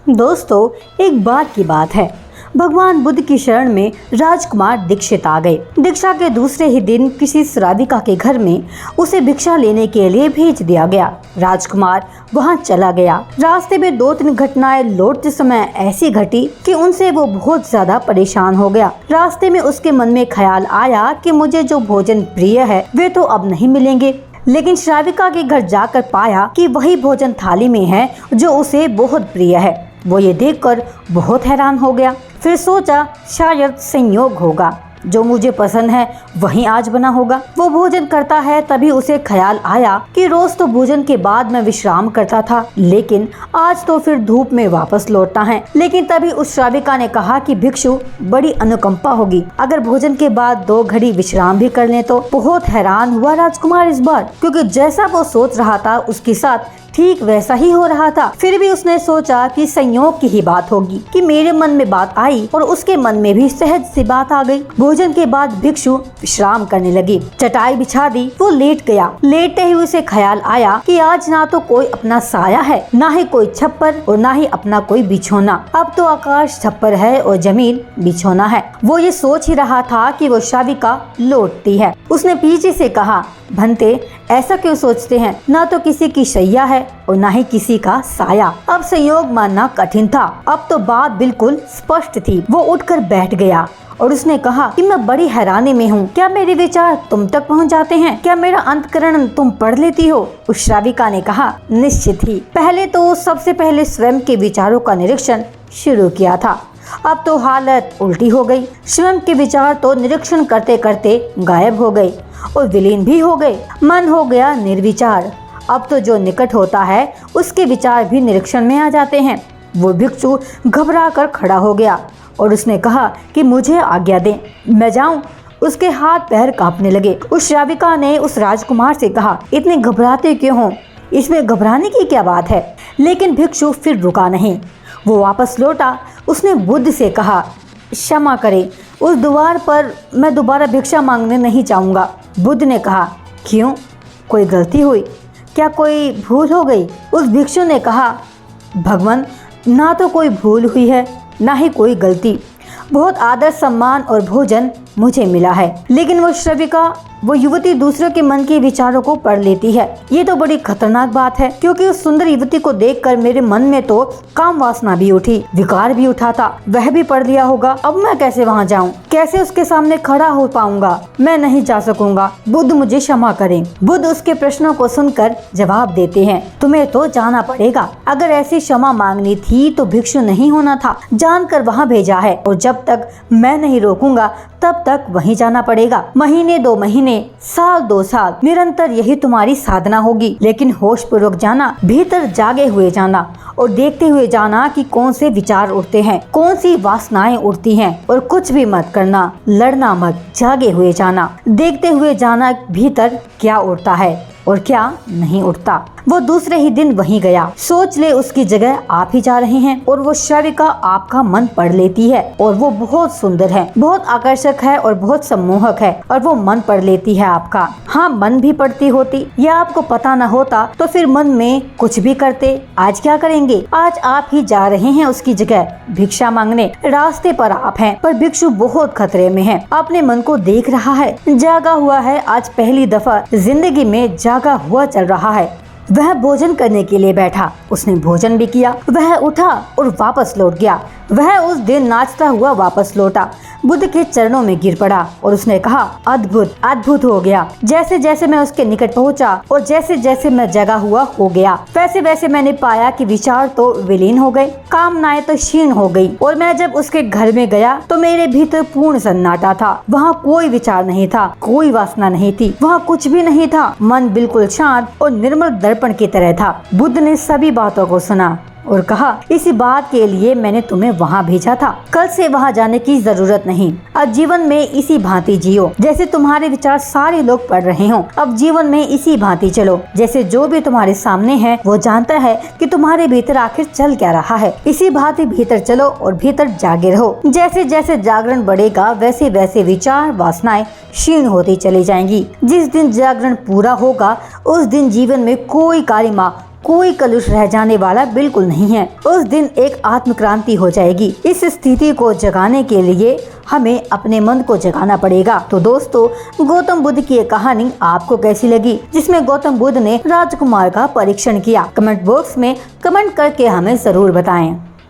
दोस्तों, एक बार की बात है, भगवान बुद्ध की शरण में राजकुमार दीक्षित आ गए। दीक्षा के दूसरे ही दिन किसी श्राविका के घर में उसे भिक्षा लेने के लिए भेज दिया गया। राजकुमार वहां चला गया। रास्ते में 2-3 घटनाएं लौटते समय ऐसी घटी कि उनसे वो बहुत ज्यादा परेशान हो गया। रास्ते में उसके मन में ख्याल आया कि मुझे जो भोजन प्रिय है वे तो अब नहीं मिलेंगे, लेकिन श्राविका के घर जाकर पाया कि वही भोजन थाली में है जो उसे बहुत प्रिय है। वो ये देखकर बहुत हैरान हो गया। फिर सोचा शायद संयोग होगा, जो मुझे पसंद है वही आज बना होगा। वो भोजन करता है, तभी उसे ख्याल आया कि रोज तो भोजन के बाद मैं विश्राम करता था, लेकिन आज तो फिर धूप में वापस लौटना है। लेकिन तभी उस श्राविका ने कहा कि भिक्षु, बड़ी अनुकंपा होगी अगर भोजन के बाद 2 घड़ी विश्राम भी कर लें तो। बहुत हैरान हुआ राजकुमार इस बार, क्योंकि जैसा वो सोच रहा था उसके साथ ठीक वैसा ही हो रहा था। फिर भी उसने सोचा कि संयोग की ही बात होगी कि मेरे मन में बात आई और उसके मन में भी सहज सी बात आ गई। भोजन के बाद भिक्षु विश्राम करने लगी। चटाई बिछा दी, वो लेट गया। लेटते ही उसे ख्याल आया कि आज ना तो कोई अपना साया है, ना ही कोई छप्पर और ना ही अपना कोई बिछौना। अब तो आकाश छप्पर है और जमीन बिछौना है। वो ये सोच ही रहा था कि वो श्राविका लौटती है। उसने पीछे से कहा, भंते, ऐसा क्यों सोचते हैं? ना तो किसी की शैया है और ना ही किसी का साया। अब संयोग मानना कठिन था। अब तो बात बिल्कुल स्पष्ट थी। वो उठकर बैठ गया और उसने कहा कि मैं बड़ी हैरानी में हूँ। क्या मेरे विचार तुम तक पहुँच जाते हैं? क्या मेरा अंतःकरण तुम पढ़ लेती हो? उस श्राविका ने कहा, निश्चित ही। पहले तो सबसे पहले स्वयं के विचारों का निरीक्षण शुरू किया था, अब तो हालत उल्टी हो गई। स्वयं के विचार तो निरीक्षण करते करते गायब हो गए और विलीन भी हो गए। मन हो गया निर्विचार। अब तो जो निकट होता है उसके विचार भी निरीक्षण में आ जाते हैं। वो भिक्षु घबरा कर खड़ा हो गया और उसने कहा कि मुझे आज्ञा दें, मैं जाऊं। उसके हाथ पैर कांपने लगे। उस श्राविका ने उस राजकुमार से कहा, इतने घबराते क्यों हो? इसमें घबराने की क्या बात है? लेकिन भिक्षु फिर रुका नहीं। वो वापस लौटा। उसने बुद्ध से कहा, क्षमा करें, उस द्वार पर मैं दोबारा भिक्षा मांगने नहीं चाहूँगा। बुद्ध ने कहा, क्यों? कोई गलती हुई? क्या कोई भूल हो गई? उस भिक्षु ने कहा, भगवान, ना तो कोई भूल हुई है ना ही कोई गलती। बहुत आदर सम्मान और भोजन मुझे मिला है। लेकिन वो श्राविका, वो युवती दूसरों के मन के विचारों को पढ़ लेती है। ये तो बड़ी खतरनाक बात है, क्योंकि उस सुंदर युवती को देखकर मेरे मन में तो काम वासना भी उठी, विकार भी उठा था। वह भी पढ़ लिया होगा। अब मैं कैसे वहाँ जाऊँ? कैसे उसके सामने खड़ा हो पाऊंगा? मैं नहीं जा सकूंगा। बुद्ध मुझे क्षमा करें। बुद्ध उसके प्रश्नों को सुनकर जवाब देते हैं, तुम्हें तो जाना पड़ेगा। अगर ऐसी क्षमा मांगनी थी तो भिक्षु नहीं होना था, जानकर वहाँ भेजा है, और जब तक मैं नहीं रोकूंगा तब तक वहीं जाना पड़ेगा। महीने 2 महीने, साल 2 साल, निरंतर यही तुम्हारी साधना होगी। लेकिन होश पूर्वक जाना, भीतर जागे हुए जाना और देखते हुए जाना कि कौन से विचार उठते हैं, कौन सी वासनाएं उठती हैं, और कुछ भी मत करना, लड़ना मत, जागे हुए जाना, देखते हुए जाना भीतर क्या उठता है और क्या नहीं उठता। वो दूसरे ही दिन वहीं गया। सोच ले उसकी जगह आप ही जा रहे हैं, और वो श्राविका आपका मन पढ़ लेती है, और वो बहुत सुंदर है, बहुत आकर्षक है और बहुत सम्मोहक है, और वो मन पढ़ लेती है आपका। हाँ, मन भी पढ़ती होती, या आपको पता न होता तो फिर मन में कुछ भी करते। आज क्या करेंगे? आज आप ही जा रहे हैं उसकी जगह भिक्षा मांगने। रास्ते पर आप हैं, पर भिक्षु बहुत खतरे में है। अपने मन को देख रहा है, जागा हुआ है। आज पहली दफा जिंदगी में जागा हुआ चल रहा है। वह भोजन करने के लिए बैठा। उसने भोजन भी किया। वह उठा और वापस लौट गया। वह उस दिन नाचता हुआ वापस लौटा, बुद्ध के चरणों में गिर पड़ा और उसने कहा, अद्भुत, अद्भुत हो गया। जैसे जैसे मैं उसके निकट पहुंचा और जैसे जैसे मैं जगा हुआ हो गया, वैसे वैसे मैंने पाया कि विचार तो विलीन हो गए, कामनाएं तो क्षीण हो गई। और मैं जब उसके घर में गया तो मेरे भीतर पूर्ण सन्नाटा था। वहाँ कोई विचार नहीं था, कोई वासना नहीं थी, वहाँ कुछ भी नहीं था। मन बिल्कुल शांत और निर्मल दर्पण की तरह था। बुद्ध ने सभी बातों को सुना और कहा, इसी बात के लिए मैंने तुम्हें वहाँ भेजा था। कल से वहाँ जाने की जरूरत नहीं। अब जीवन में इसी भांति जियो जैसे तुम्हारे विचार सारे लोग पढ़ रहे हो। अब जीवन में इसी भांति चलो जैसे जो भी तुम्हारे सामने है वो जानता है कि तुम्हारे भीतर आखिर चल क्या रहा है। इसी भांति भीतर चलो और भीतर जागे रहो। जैसे जैसे जागरण बढ़ेगा वैसे वैसे विचार वासनाएं क्षीण होती चली जाएंगी। जिस दिन जागरण पूरा होगा उस दिन जीवन में कोई कालिमा, कोई कलुष रह जाने वाला बिल्कुल नहीं है। उस दिन एक आत्म क्रांति हो जाएगी। इस स्थिति को जगाने के लिए हमें अपने मन को जगाना पड़ेगा। तो दोस्तों, गौतम बुद्ध की ये कहानी आपको कैसी लगी, जिसमें गौतम बुद्ध ने राजकुमार का परीक्षण किया? कमेंट बॉक्स में कमेंट करके हमें जरूर बताएं।